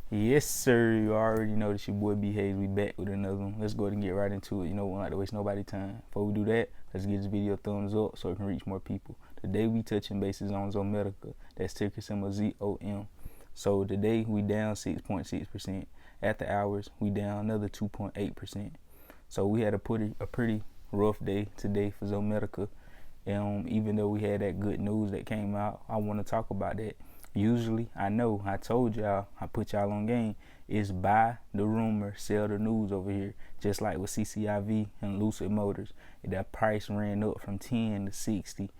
Yes, sir. You already know that your boy B Hayes. We back with another one. Let's go ahead and get right into it. We don't like to waste nobody's time. Before we do that, let's give this video a thumbs up so it can reach more people. Today we touching bases on Zomedica. That's ticker symbol ZOM. So today we down 6.6%. After hours, we down another 2.8%. So we had a pretty rough day today for Zomedica. Even though we had that good news that came out, I want to talk about that. Usually, I know I told y'all, I put y'all on game, is buy the rumor, sell the news over here. Just like with CCIV and Lucid Motors, that price ran up from 10 to 60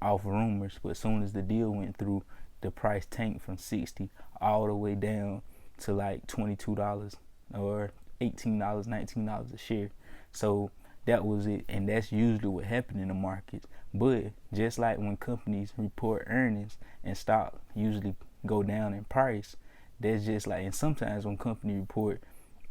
off rumors, but as soon as the deal went through, the price tanked from 60 all the way down to like $22 or $18, $19 a share. So that was it, and that's usually what happened in the markets. But just like when companies report earnings and stock usually go down in price, that's just like, and sometimes when companies report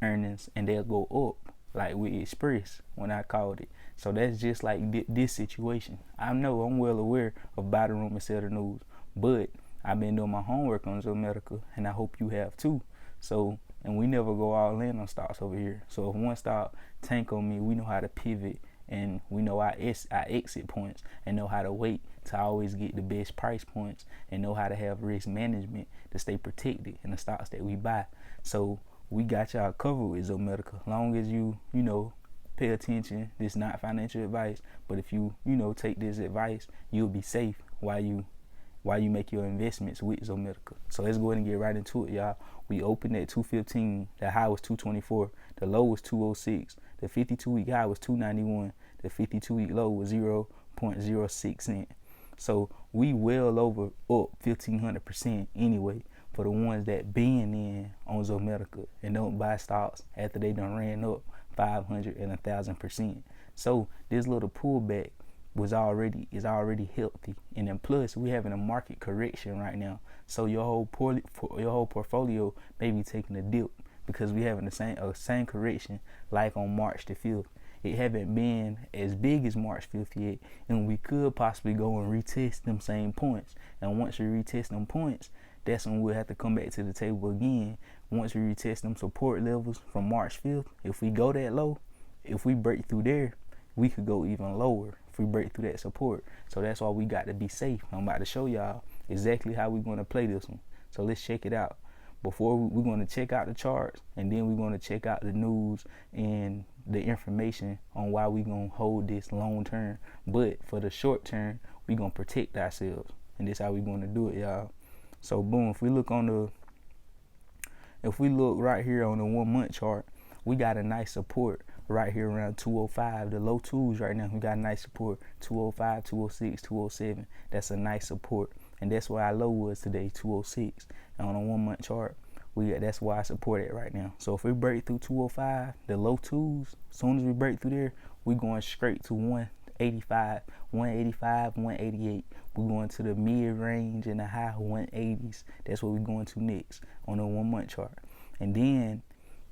earnings and they'll go up, like with Express when I called it. So that's just like this situation. I know I'm well aware of buy the rumor, sell the news, but I've been doing my homework on Zomedica, and I hope you have too. So, and we never go all in on stocks over here. So if one stock tank on me, we know how to pivot, and we know our exit points, and know how to wait to always get the best price points, and know how to have risk management to stay protected in the stocks that we buy. So we got y'all covered with Zomedica. Long as you pay attention. This is not financial advice, but if you take this advice, you'll be safe while you make your investments with Zomedica. So let's go ahead and get right into it, y'all. We opened at 215. The high was 224. The low was 206. The 52-week high was 291. The 52-week low was 0.06 cent. So we well over up 1,500% anyway for the ones that been in on Zomedica and don't buy stocks after they done ran up 500 and 1,000%. So this little pullback is already healthy, and then plus we having a market correction right now, so your whole portfolio may be taking a dip because we having the same correction like on March the 5th. It haven't been as big as March 5th yet, and we could possibly go and retest them same points, and once we retest them points, that's when we'll have to come back to the table again. Once we retest them support levels from March 5th, if we go that low, if we break through there, we could go even lower if we break through that support. So that's why we got to be safe. I'm about to show y'all exactly how we're going to play this one. So let's check it out. Before we're going to check out the charts, and then we're going to check out the news and the information on why we're going to hold this long term. But for the short term, we're going to protect ourselves, and this is how we're going to do it, y'all. So boom, if we look right here on the 1 month chart, we got a nice support right here around 205. The low twos right now, we got a nice support, 205, 206, 207. That's a nice support, and that's where our low was today, 206. And on a 1 month chart, that's why I support it right now. So if we break through 205, the low twos, as soon as we break through there, we going straight to 185, 188. We're going to the mid range and the high 180s. That's what we're going to next on a 1 month chart. And then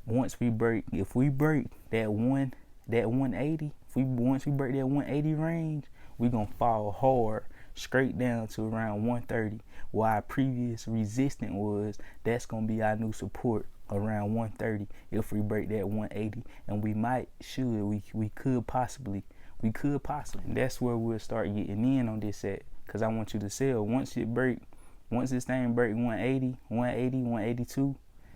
once we break, if we break that 180, once we break that 180 range, we're gonna fall hard straight down to around 130. Where our previous resistance was, that's gonna be our new support around 130 if we break that 180. And we could possibly. That's where we'll start getting in on this at, because I want you to sell once this thing break 180, 182.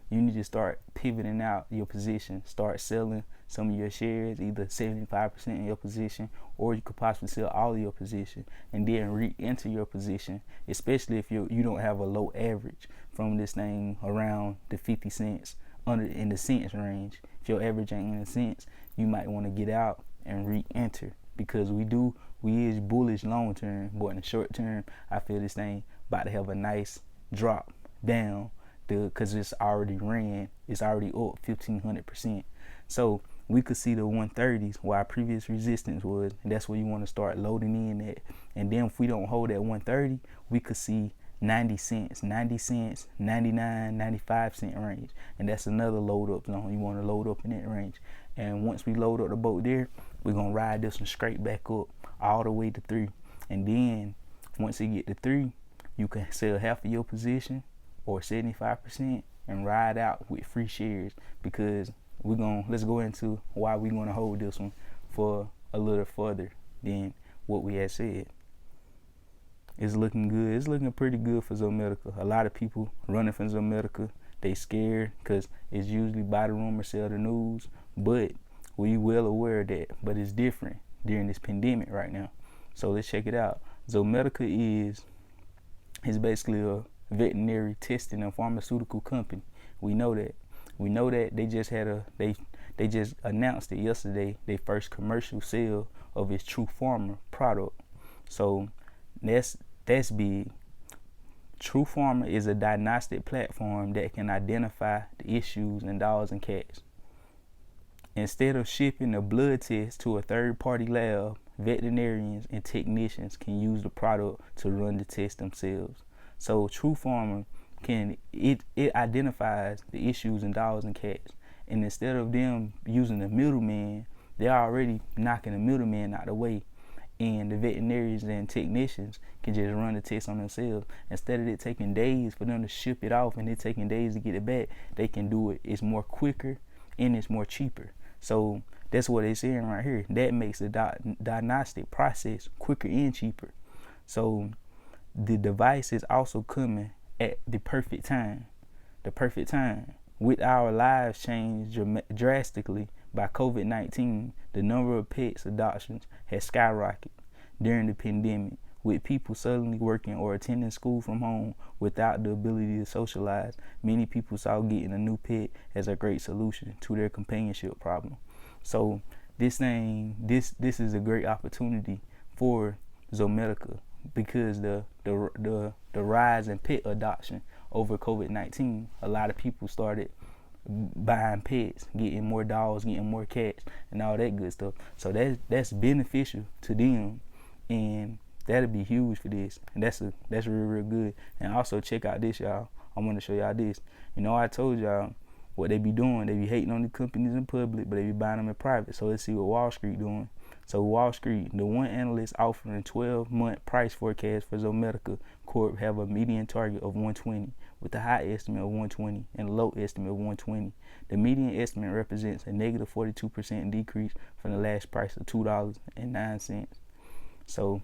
You need to start pivoting out your position. Start selling some of your shares, either 75% in your position, or you could possibly sell all of your position and then re-enter your position, especially if you don't have a low average from this thing around the 50 cents, in the cents range. If your average ain't in the cents, you might want to get out and re-enter, because we is bullish long term, but in the short term, I feel this thing about to have a nice drop down, because it's already up 1,500%. So we could see the 130s where our previous resistance was, and that's where you want to start loading in at. And then if we don't hold at 130, we could see 90 cents, 99, 95 cent range, and that's another load up zone. You want to load up in that range, and once we load up the boat there, we're gonna ride this one straight back up all the way to 3. And then once you get to 3, you can sell half of your position or 75%, and ride out with free shares, because let's go into why we're gonna hold this one for a little further than what we had said. It's looking good. It's looking pretty good for Zomedica. A lot of people running from Zomedica. They scared because it's usually buy the rumor, sell the news. But we well aware of that. But it's different during this pandemic right now. So let's check it out. Zomedica is basically a veterinary testing and pharmaceutical company. We know that. We know that they just had they just announced it yesterday, their first commercial sale of its True Pharma product. So that's big. True Pharma is a diagnostic platform that can identify the issues in dogs and cats. Instead of shipping a blood test to a third-party lab, veterinarians and technicians can use the product to run the test themselves. So True Pharma it identifies the issues in dogs and cats, and instead of them using the middleman, they're already knocking the middleman out of the way, and the veterinarians and technicians can just run the test on themselves. Instead of it taking days for them to ship it off and it taking days to get it back, they can do it. It's more quicker and it's more cheaper. So that's what they're saying right here. That makes the diagnostic process quicker and cheaper. So the device is also coming at the perfect time. The perfect time. With our lives changed drastically by COVID-19, the number of pets adoptions has skyrocketed during the pandemic, with people suddenly working or attending school from home without the ability to socialize. Many people saw getting a new pet as a great solution to their companionship problem. So this is a great opportunity for Zomedica, because the rise in pet adoption over COVID-19, a lot of people started buying pets, getting more dogs, getting more cats, and all that good stuff. So that's beneficial to them, and that'll be huge for this. And that's real good. And also check out this, y'all. I want to show y'all this. You know, I told y'all what they be doing. They be hating on the companies in public, but they be buying them in private. So let's see what Wall Street doing. So Wall Street, the one analyst offering 12-month price forecast for Zomedica Corp have a median target of 120, with a high estimate of 120 and a low estimate of 120. The median estimate represents a negative 42% decrease from the last price of $2.09. So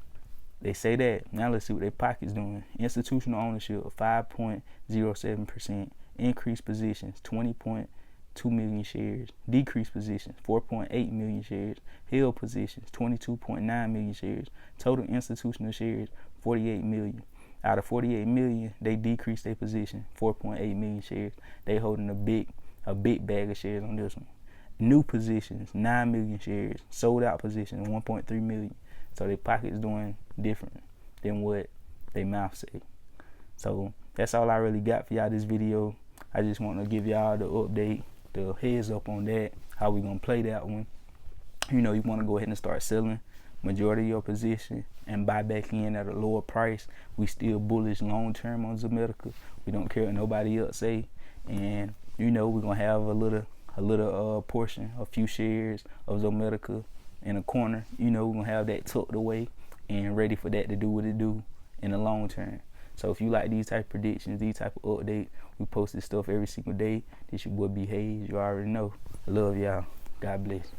they say that. Now let's see what their pocket's doing. Institutional ownership of 5.07%. Increased positions 20.2 million shares. Decreased positions 4.8 million shares. Held positions 22.9 million shares. Total institutional shares 48 million. Out of 48 million, they decreased their position 4.8 million shares. They holding a big bag of shares on this one. New positions 9 million shares. Sold out positions 1.3 million. So their pocket's doing different than what they mouth say. So that's all I really got for y'all this video. I just want to give y'all the update, the heads up on that, how we gonna play that one. You know, you want to go ahead and start selling majority of your position and buy back in at a lower price. We still bullish long term on Zomedica. We don't care what nobody else say, and you know we're gonna have a little portion, a few shares of Zomedica in a corner. You know, we're gonna have that tucked away and ready for that to do what it do in the long term. So if you like these type of predictions, these type of updates, we post this stuff every single day. This your boy B Hayes. You already know. I love y'all. God bless.